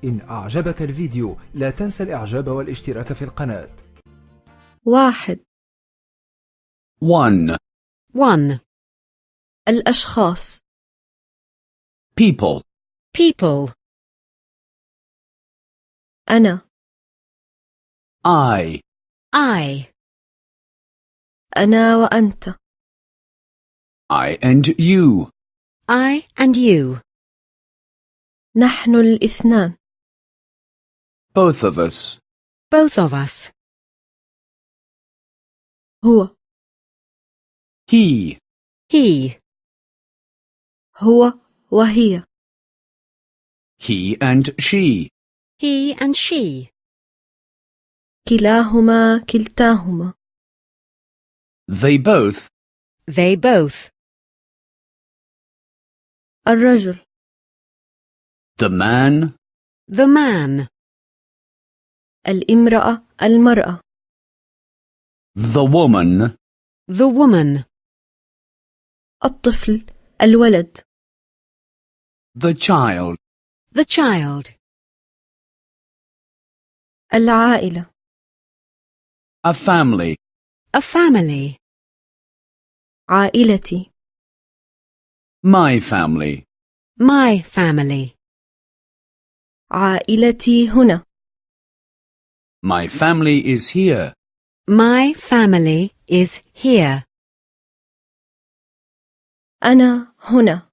إن أعجبك الفيديو لا تنسى الإعجاب والاشتراك في القناة. واحد. one. الأشخاص. people. أنا. I. أنا وأنت. I and you. نحن الاثنان. both of us. هو. he. هو وهي. he and she. كلاهما كلتاهما. they both. الرجل. the man. الامرأة المرأة. the woman. الطفل الولد. the child. العائلة. a family. عائلتي. my family. عائلتي هنا. my family is here. أنا هنا.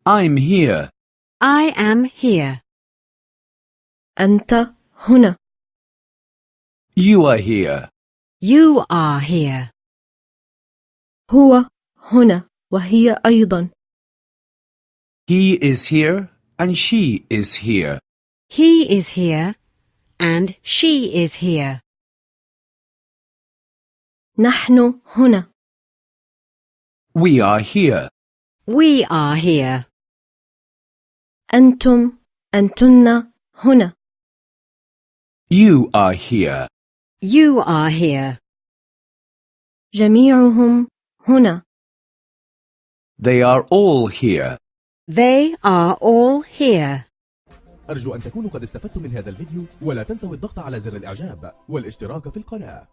I'm here. أنت هنا. You are here. هو هنا وهي أيضا. He is here and she is here. نحن هنا. We are here. أنتم أنتن هنا. You are here. جميعهم هنا. They are all here. أرجو أن تكونوا قد استفدتم من هذا الفيديو، ولا تنسوا الضغط على زر الإعجاب والاشتراك في القناة.